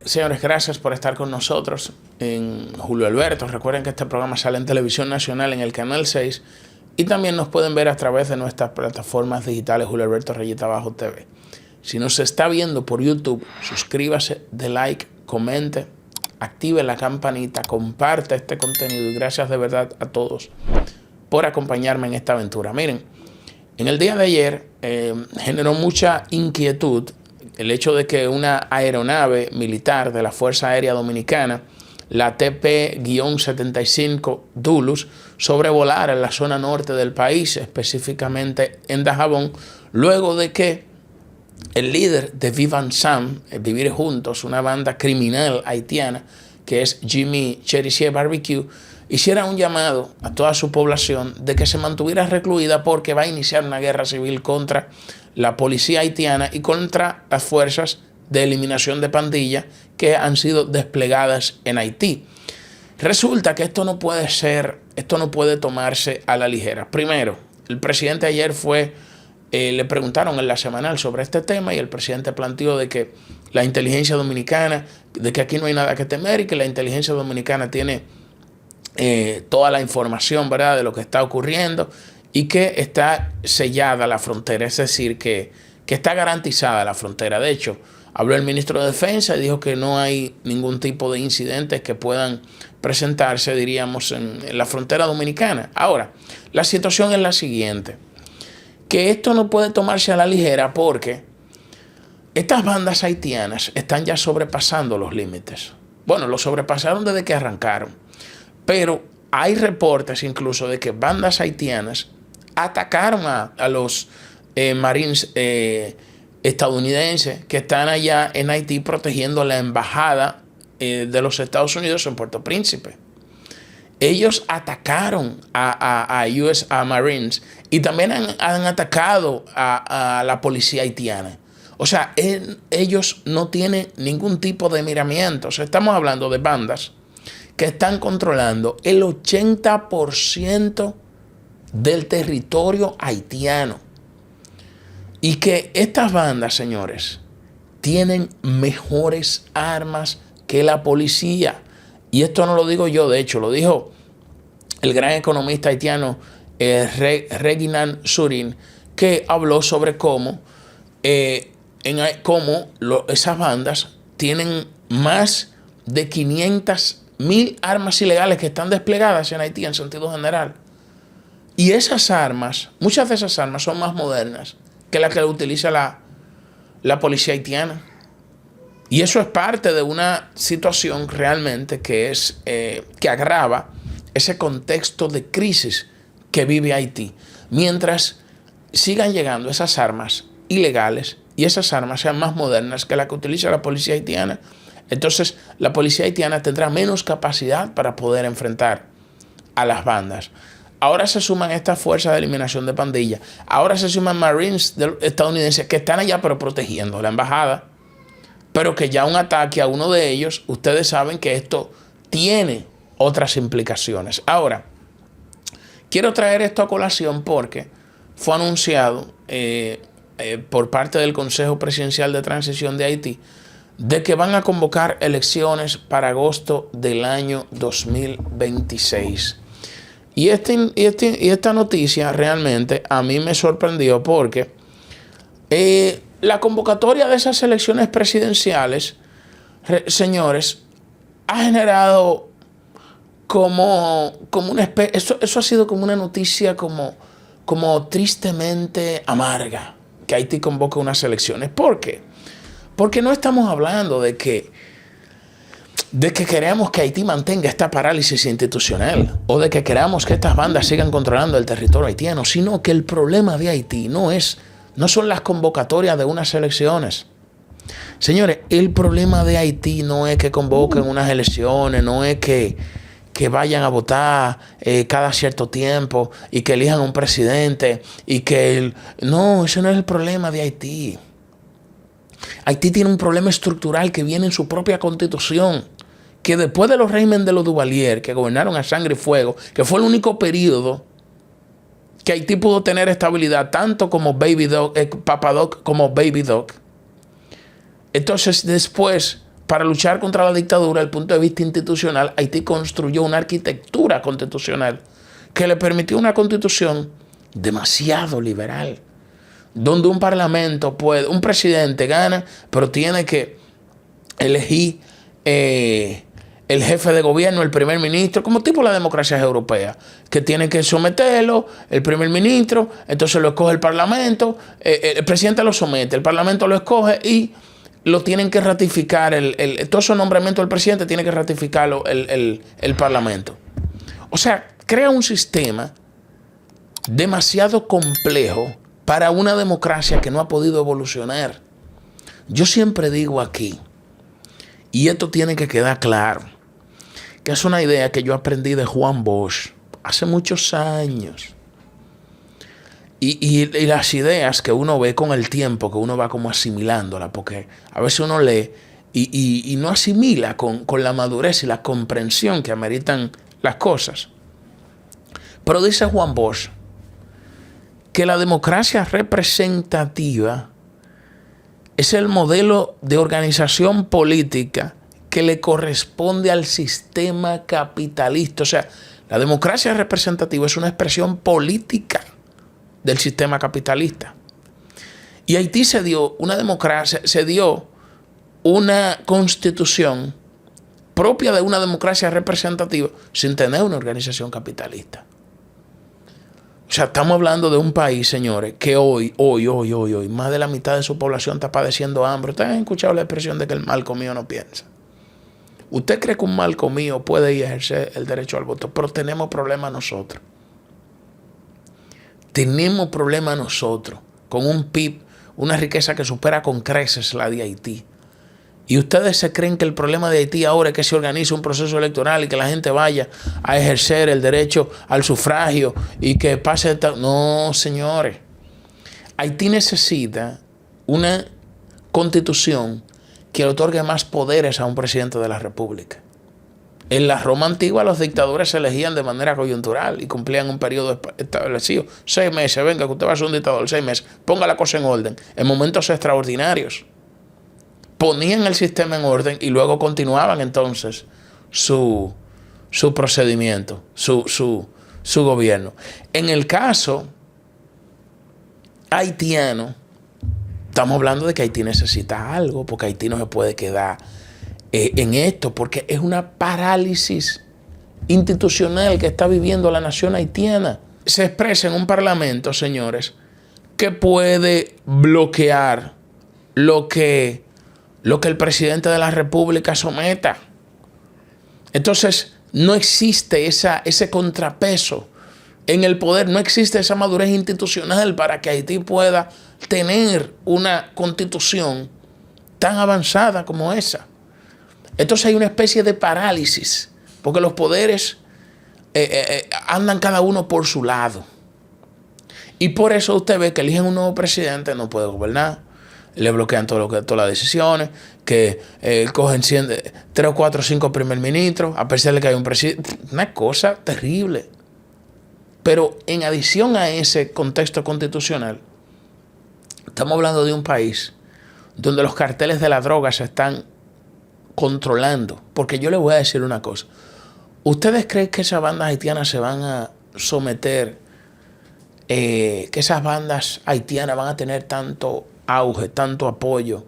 Señores, gracias por estar con nosotros en Julio Alberto. Recuerden que este programa sale en Televisión Nacional en el Canal 6 y también nos pueden ver a través de nuestras plataformas digitales Julio Alberto Rayita Abajo TV. Si nos está viendo por YouTube, suscríbase, dé like, comente, active la campanita, comparte este contenido y gracias de verdad a todos por acompañarme en esta aventura. Miren, en el día de ayer generó mucha inquietud el hecho de que una aeronave militar de la Fuerza Aérea Dominicana, la TP-75 Dulus, sobrevolara en la zona norte del país, específicamente en Dajabón, luego de que el líder de Vivan Sam, Vivir Juntos, una banda criminal haitiana, que es Jimmy Cherisier Barbecue, hiciera un llamado a toda su población de que se mantuviera recluida porque va a iniciar una guerra civil contra la policía haitiana y contra las fuerzas de eliminación de pandillas que han sido desplegadas en Haití. Resulta que esto no puede tomarse a la ligera. Primero, el presidente ayer le preguntaron en la semanal sobre este tema y el presidente planteó de que la inteligencia dominicana, de que aquí no hay nada que temer y que la inteligencia dominicana tiene toda la información, ¿verdad?, de lo que está ocurriendo y que está sellada la frontera, es decir, que está garantizada la frontera. De hecho, habló el ministro de Defensa y dijo que no hay ningún tipo de incidentes que puedan presentarse, diríamos, en la frontera dominicana. Ahora, la situación es la siguiente, que esto no puede tomarse a la ligera porque estas bandas haitianas están ya sobrepasando los límites. Bueno, los sobrepasaron desde que arrancaron, pero hay reportes incluso de que bandas haitianas atacaron a los marines estadounidenses que están allá en Haití protegiendo la embajada de los Estados Unidos en Puerto Príncipe. Ellos atacaron a Marines y también han atacado a la policía haitiana. O sea, ellos no tienen ningún tipo de miramiento. O sea, estamos hablando de bandas que están controlando el 80% del territorio haitiano. Y que estas bandas, señores, tienen mejores armas que la policía. Y esto no lo digo yo, de hecho, lo dijo el gran economista haitiano Reginald Surin, que habló sobre cómo, esas bandas tienen más de 500,000 armas ilegales que están desplegadas en Haití en sentido general. Y esas armas, muchas de esas armas son más modernas que las que utiliza la policía haitiana. Y eso es parte de una situación realmente que agrava ese contexto de crisis que vive Haití. Mientras sigan llegando esas armas ilegales y esas armas sean más modernas que las que utiliza la policía haitiana, entonces la policía haitiana tendrá menos capacidad para poder enfrentar a las bandas. Ahora se suman estas fuerzas de eliminación de pandillas. Ahora se suman Marines estadounidenses que están allá pero protegiendo la embajada. Pero que ya un ataque a uno de ellos, ustedes saben que esto tiene otras implicaciones. Ahora, quiero traer esto a colación porque fue anunciado por parte del Consejo Presidencial de Transición de Haití de que van a convocar elecciones para agosto del año 2026. Y esta noticia realmente a mí me sorprendió porque la convocatoria de esas elecciones presidenciales, señores, ha generado como una especie, eso ha sido como una noticia como tristemente amarga, que Haití convoque unas elecciones. ¿Por qué? Porque no estamos hablando de que queremos que Haití mantenga esta parálisis institucional o de que queramos que estas bandas sigan controlando el territorio haitiano, sino que el problema de Haití no son las convocatorias de unas elecciones. Señores, el problema de Haití no es que convoquen unas elecciones, no es que vayan a votar cada cierto tiempo y que elijan un presidente y no, ese no es el problema de Haití. Haití tiene un problema estructural que viene en su propia constitución, que después de los regímenes de los Duvalier, que gobernaron a sangre y fuego, que fue el único periodo que Haití pudo tener estabilidad, tanto como Papa Doc como Baby Doc. Entonces después para luchar contra la dictadura, desde el punto de vista institucional, Haití construyó una arquitectura constitucional que le permitió una constitución demasiado liberal, donde un parlamento puede, un presidente gana, pero tiene que elegir el jefe de gobierno, el primer ministro, como tipo la democracia europea, que tiene que someterlo, el primer ministro, entonces lo escoge el parlamento, el presidente lo somete, el parlamento lo escoge y lo tienen que ratificar, todos esos nombramientos del presidente tiene que ratificarlo el parlamento. O sea, crea un sistema demasiado complejo para una democracia que no ha podido evolucionar. Yo siempre digo aquí, y esto tiene que quedar claro, que es una idea que yo aprendí de Juan Bosch hace muchos años. Y las ideas que uno ve con el tiempo, que uno va como asimilándolas, porque a veces uno lee y no asimila con la madurez y la comprensión que ameritan las cosas. Pero dice Juan Bosch que la democracia representativa es el modelo de organización política que le corresponde al sistema capitalista. O sea, la democracia representativa es una expresión política del sistema capitalista. Y Haití se dio una democracia, se dio una constitución propia de una democracia representativa sin tener una organización capitalista. O sea, estamos hablando de un país, señores, que hoy, más de la mitad de su población está padeciendo hambre. Ustedes han escuchado la expresión de que el mal comido no piensa. ¿Usted cree que un mal comido puede ir a ejercer el derecho al voto? Pero tenemos problemas nosotros. Tenemos problemas nosotros con un PIB, una riqueza que supera con creces la de Haití. Y ustedes se creen que el problema de Haití ahora es que se organice un proceso electoral y que la gente vaya a ejercer el derecho al sufragio y que pase... No, señores. Haití necesita una constitución que le otorgue más poderes a un presidente de la República. En la Roma antigua los dictadores se elegían de manera coyuntural y cumplían un periodo establecido. 6 meses, venga, que usted va a ser un dictador, 6 meses. Ponga la cosa en orden. En momentos extraordinarios. Ponían el sistema en orden y luego continuaban entonces su procedimiento, su gobierno. En el caso haitiano, estamos hablando de que Haití necesita algo, porque Haití no se puede quedar en esto, porque es una parálisis institucional que está viviendo la nación haitiana. Se expresa en un parlamento, señores, que puede bloquear lo que el presidente de la República someta. Entonces, no existe ese contrapeso en el poder, no existe esa madurez institucional para que Haití pueda tener una constitución tan avanzada como esa. Entonces hay una especie de parálisis, porque los poderes andan cada uno por su lado. Y por eso usted ve que eligen un nuevo presidente, no puede gobernar. Le bloquean todas las decisiones, que cogen 3 o 4 o 5 primer ministros, a pesar de que hay un presidente. Una cosa terrible. Pero en adición a ese contexto constitucional, estamos hablando de un país donde los carteles de la droga se están controlando. Porque yo les voy a decir una cosa. ¿Ustedes creen que esas bandas haitianas se van a someter, que esas bandas haitianas van a tener tanto auge, tanto apoyo,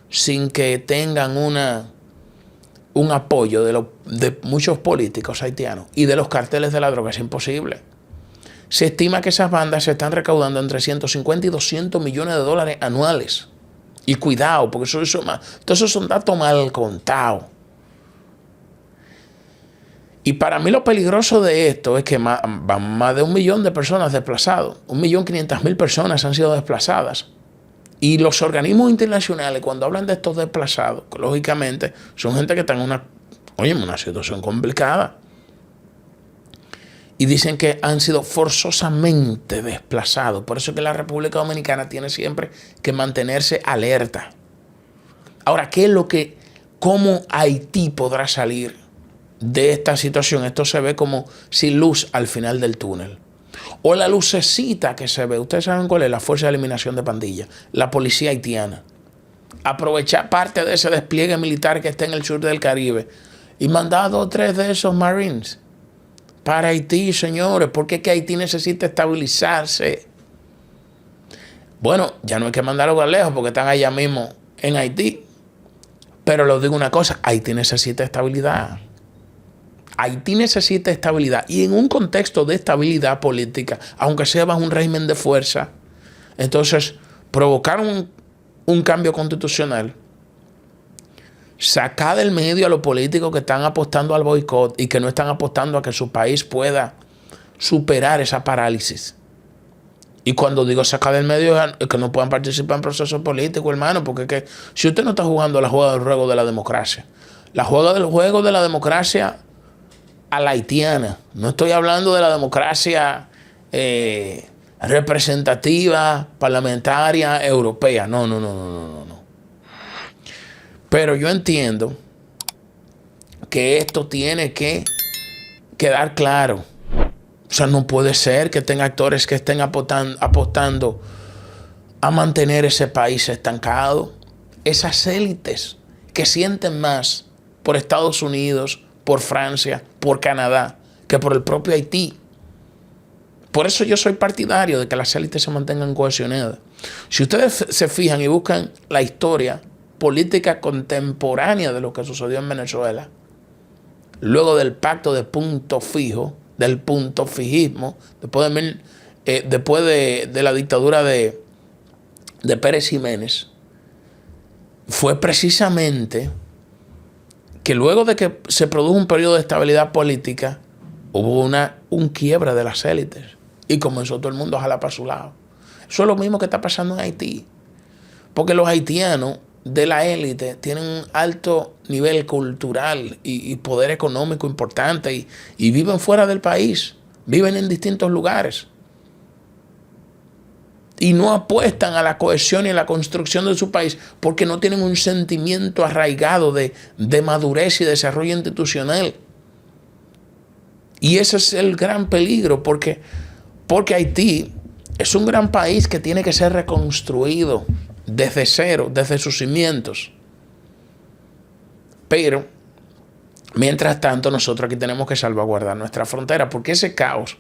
sin que tengan un apoyo de muchos políticos haitianos y de los carteles de la droga? Es imposible. Se estima que esas bandas se están recaudando entre 150 y 200 millones de dólares anuales. Y cuidado, porque todos esos son datos mal contados. Y para mí lo peligroso de esto es que van más de 1 millón de personas desplazadas. 1.500.000 personas han sido desplazadas. Y los organismos internacionales, cuando hablan de estos desplazados, lógicamente, son gente que está en una situación complicada. Y dicen que han sido forzosamente desplazados. Por eso es que la República Dominicana tiene siempre que mantenerse alerta. Ahora, ¿cómo Haití podrá salir de esta situación? Esto se ve como sin luz al final del túnel. O la lucecita que se ve. Ustedes saben cuál es: la Fuerza de Eliminación de Pandillas, la policía haitiana. aprovechar parte de ese despliegue militar que está en el sur del Caribe y mandar 2 o 3 de esos Marines para Haití, señores, porque es que Haití necesita estabilizarse. Bueno, ya no hay que mandarlos a lejos porque están allá mismo en Haití. Pero les digo una cosa, Haití necesita estabilidad. Haití necesita estabilidad. Y en un contexto de estabilidad política, aunque sea bajo un régimen de fuerza, entonces provocar un cambio constitucional, sacar del medio a los políticos que están apostando al boicot y que no están apostando a que su país pueda superar esa parálisis. Y cuando digo sacar del medio es que no puedan participar en procesos políticos, hermano, porque es que si usted no está jugando la juega del juego de la democracia, la juega del juego de la democracia a la haitiana, no estoy hablando de la democracia representativa, parlamentaria, europea, no. Pero yo entiendo que esto tiene que quedar claro. O sea, no puede ser que tenga actores que estén apostando a mantener ese país estancado. Esas élites que sienten más por Estados Unidos, por Francia, por Canadá, que por el propio Haití. Por eso yo soy partidario de que las élites se mantengan cohesionadas. Si ustedes se fijan y buscan la historia política contemporánea de lo que sucedió en Venezuela, luego del pacto de punto fijo, del punto fijismo, después de la dictadura de Pérez Jiménez, fue precisamente que luego de que se produjo un periodo de estabilidad política, hubo un quiebre de las élites y comenzó todo el mundo a jalar para su lado. Eso es lo mismo que está pasando en Haití, porque los haitianos de la élite tienen un alto nivel cultural y poder económico importante y viven fuera del país, viven en distintos lugares y no apuestan a la cohesión y a la construcción de su país porque no tienen un sentimiento arraigado de madurez y desarrollo institucional. Y ese es el gran peligro porque Haití es un gran país que tiene que ser reconstruido desde cero, desde sus cimientos. Pero, mientras tanto, nosotros aquí tenemos que salvaguardar nuestra frontera, porque ese caos,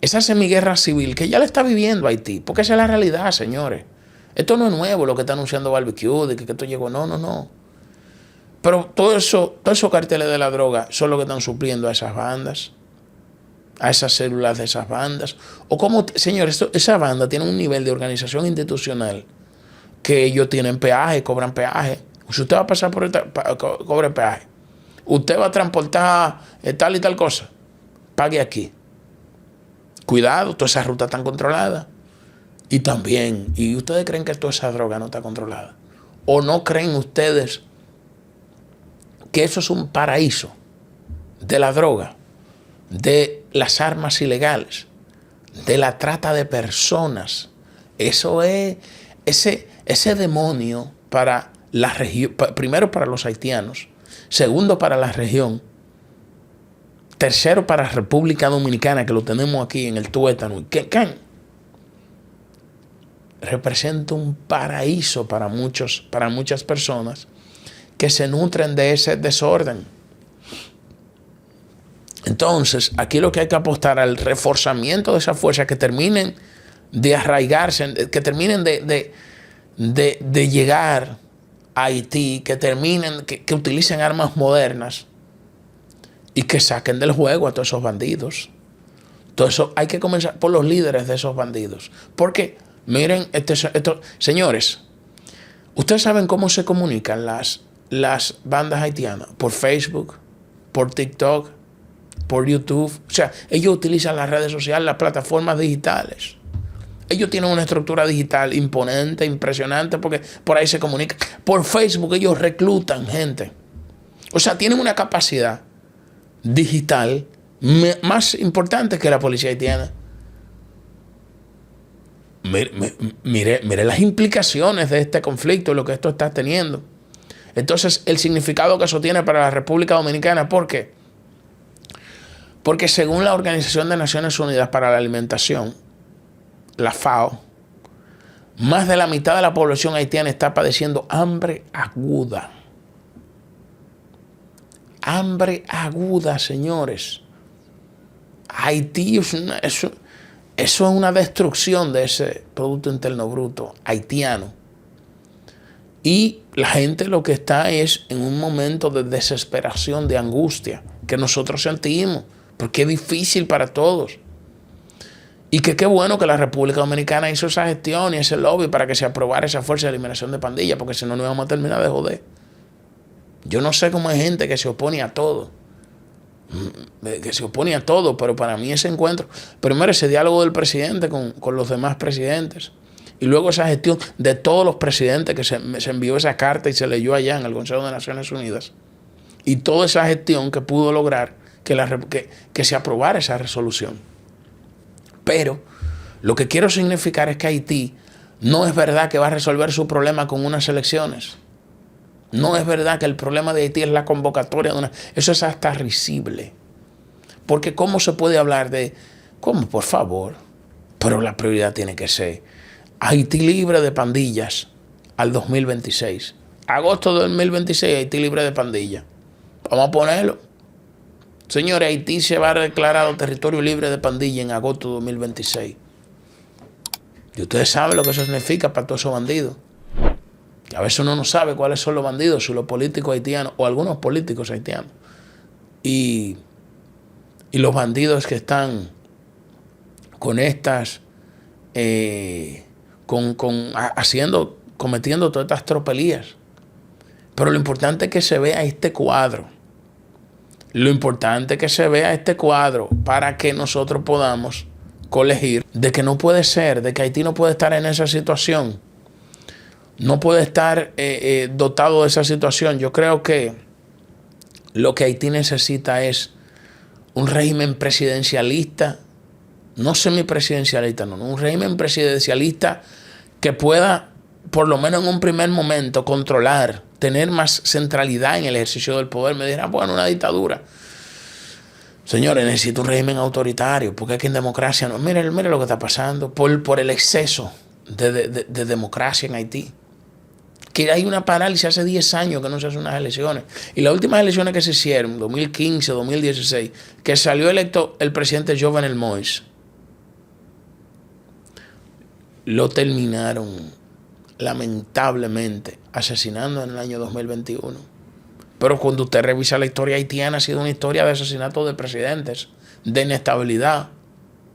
esa semiguerra civil que ya la está viviendo Haití, porque esa es la realidad, señores. Esto no es nuevo lo que está anunciando Barbecue, de que esto llegó, no. Pero todos esos carteles de la droga son los que están supliendo a esas bandas, a esas células de esas bandas. O como, señores, esa banda tiene un nivel de organización institucional que ellos tienen peaje, cobran peaje. Si usted va a pasar por cobre peaje. Usted va a transportar tal y tal cosa, pague aquí. Cuidado, toda esa ruta está controlada. Y también, ¿y ustedes creen que toda esa droga no está controlada? ¿O no creen ustedes que eso es un paraíso de la droga, de las armas ilegales, de la trata de personas? Eso es ese demonio para la región, primero para los haitianos, segundo para la región, tercero para la República Dominicana, que lo tenemos aquí en el tuétano, que representa un paraíso para muchas personas que se nutren de ese desorden. Entonces, aquí lo que hay que apostar al reforzamiento de esas fuerzas que terminen de arraigarse, que terminen de llegar a Haití, que terminen, que utilicen armas modernas y que saquen del juego a todos esos bandidos. Todo eso hay que comenzar por los líderes de esos bandidos. Porque, miren, señores, ustedes saben cómo se comunican las bandas haitianas: por Facebook, por TikTok, por YouTube. O sea, ellos utilizan las redes sociales, las plataformas digitales. Ellos tienen una estructura digital imponente, impresionante, porque por ahí se comunican. Por Facebook ellos reclutan gente. O sea, tienen una capacidad digital más importante que la policía haitiana. Mire las implicaciones de este conflicto y lo que esto está teniendo. Entonces, el significado que eso tiene para la República Dominicana, ¿por qué? Porque según la Organización de Naciones Unidas para la Alimentación, la FAO, Más de la mitad de la población haitiana está padeciendo hambre aguda. Hambre aguda, señores. Haití eso es una destrucción de ese Producto Interno Bruto haitiano. Y la gente lo que está es en un momento de desesperación, de angustia, que nosotros sentimos, porque es difícil para todos. Y que qué bueno que la República Dominicana hizo esa gestión y ese lobby para que se aprobara esa fuerza de eliminación de pandillas, porque si no, nos vamos a terminar de joder. Yo no sé cómo hay gente que se opone a todo. Pero para mí ese encuentro, primero ese diálogo del presidente con los demás presidentes, y luego esa gestión de todos los presidentes que se envió esa carta y se leyó allá en el Consejo de Naciones Unidas, y toda esa gestión que pudo lograr que se aprobara esa resolución. Pero lo que quiero significar es que Haití no es verdad que va a resolver su problema con unas elecciones. No es verdad que el problema de Haití es la convocatoria de una... Eso es hasta risible. Porque ¿cómo se puede hablar de... ¿Cómo? Por favor. Pero la prioridad tiene que ser Haití libre de pandillas al 2026. Agosto de 2026, Haití libre de pandillas. Vamos a ponerlo. Señores, Haití se va a declarar territorio libre de pandillas en agosto de 2026. Y ustedes saben lo que eso significa para todos esos bandidos. Que a veces uno no sabe cuáles son los bandidos, si los políticos haitianos o algunos políticos haitianos. Y los bandidos que están con estas, cometiendo todas estas tropelías. Pero lo importante es que se vea este cuadro. Lo importante es que se vea este cuadro para que nosotros podamos colegir de que no puede ser, de que Haití no puede estar en esa situación. No puede estar dotado de esa situación. Yo creo que lo que Haití necesita es un régimen presidencialista, no semipresidencialista, no, un régimen presidencialista que pueda, por lo menos en un primer momento, controlar, tener más centralidad en el ejercicio del poder. Me dirán, bueno, una dictadura. Señores, necesito un régimen autoritario, porque aquí en democracia no. Mire lo que está pasando por el exceso de democracia en Haití. Que hay una parálisis hace 10 años que no se hacen unas elecciones. Y las últimas elecciones que se hicieron, 2015, 2016, que salió electo el presidente Jovenel Moïse, lo terminaron lamentablemente asesinando en el año 2021. Pero cuando usted revisa la historia haitiana, ha sido una historia de asesinatos de presidentes, de inestabilidad.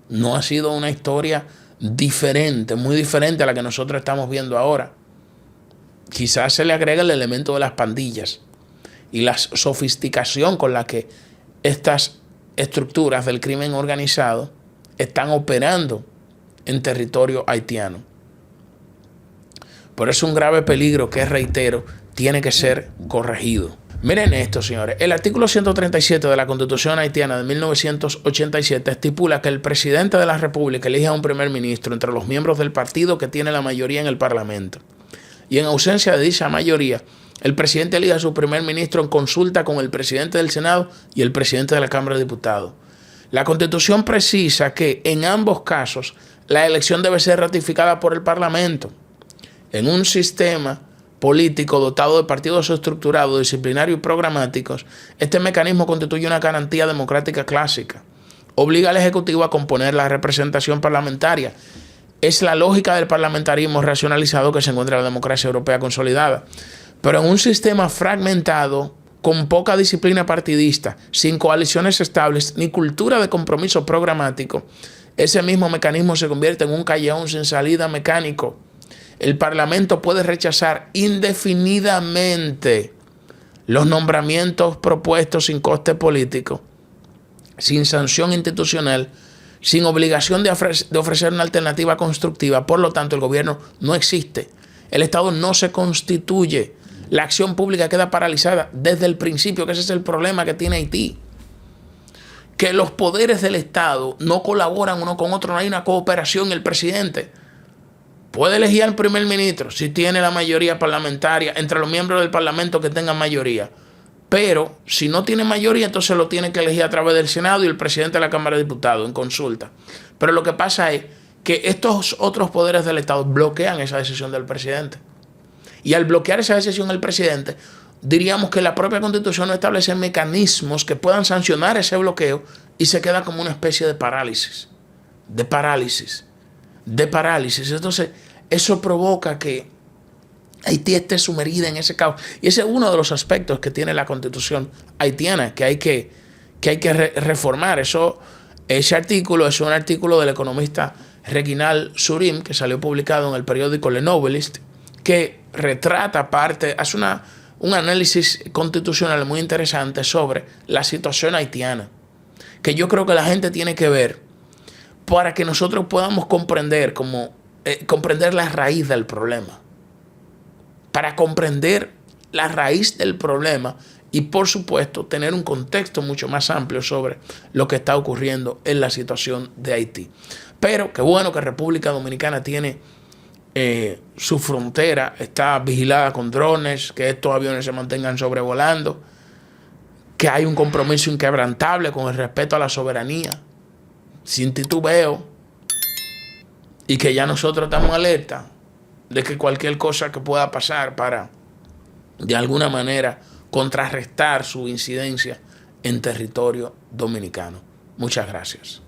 No ha sido una historia diferente, muy diferente a la que nosotros estamos viendo ahora. Quizás se le agrega el elemento de las pandillas y la sofisticación con la que estas estructuras del crimen organizado están operando en territorio haitiano. Por eso un grave peligro que, reitero, tiene que ser corregido. Miren esto, señores. El artículo 137 de la Constitución haitiana de 1987 estipula que el presidente de la República elige a un primer ministro entre los miembros del partido que tiene la mayoría en el Parlamento. Y en ausencia de dicha mayoría, el presidente elige a su primer ministro en consulta con el presidente del Senado y el presidente de la Cámara de Diputados. La Constitución precisa que en ambos casos la elección debe ser ratificada por el Parlamento. En un sistema político dotado de partidos estructurados, disciplinarios y programáticos, este mecanismo constituye una garantía democrática clásica. Obliga al Ejecutivo a componer la representación parlamentaria. Es la lógica del parlamentarismo racionalizado que se encuentra en la democracia europea consolidada. Pero en un sistema fragmentado, con poca disciplina partidista, sin coaliciones estables ni cultura de compromiso programático, ese mismo mecanismo se convierte en un callejón sin salida mecánico. El Parlamento puede rechazar indefinidamente los nombramientos propuestos sin coste político, sin sanción institucional, sin obligación de ofrecer una alternativa constructiva. Por lo tanto, el gobierno no existe. El Estado no se constituye. La acción pública queda paralizada desde el principio, que ese es el problema que tiene Haití. Que los poderes del Estado no colaboran uno con otro, no hay una cooperación. El presidente puede elegir al primer ministro si tiene la mayoría parlamentaria entre los miembros del Parlamento que tengan mayoría. Pero si no tiene mayoría, entonces lo tiene que elegir a través del Senado y el presidente de la Cámara de Diputados en consulta. Pero lo que pasa es que estos otros poderes del Estado bloquean esa decisión del presidente. Y al bloquear esa decisión del presidente, diríamos que la propia Constitución no establece mecanismos que puedan sancionar ese bloqueo y se queda como una especie de parálisis. De parálisis. Entonces, eso provoca que Haití esté sumergida en ese caos. Y ese es uno de los aspectos que tiene la Constitución haitiana, que hay que reformar. Ese artículo es un artículo del economista Reginald Surim, que salió publicado en el periódico Le Novelist, que retrata hace un análisis constitucional muy interesante sobre la situación haitiana, que yo creo que la gente tiene que ver para que nosotros podamos comprender la raíz del problema. Para comprender la raíz del problema y, por supuesto, tener un contexto mucho más amplio sobre lo que está ocurriendo en la situación de Haití. Pero qué bueno que República Dominicana tiene su frontera, está vigilada con drones, que estos aviones se mantengan sobrevolando, que hay un compromiso inquebrantable con el respeto a la soberanía, sin titubeo, y que ya nosotros estamos alerta de que cualquier cosa que pueda pasar para, de alguna manera, contrarrestar su incidencia en territorio dominicano. Muchas gracias.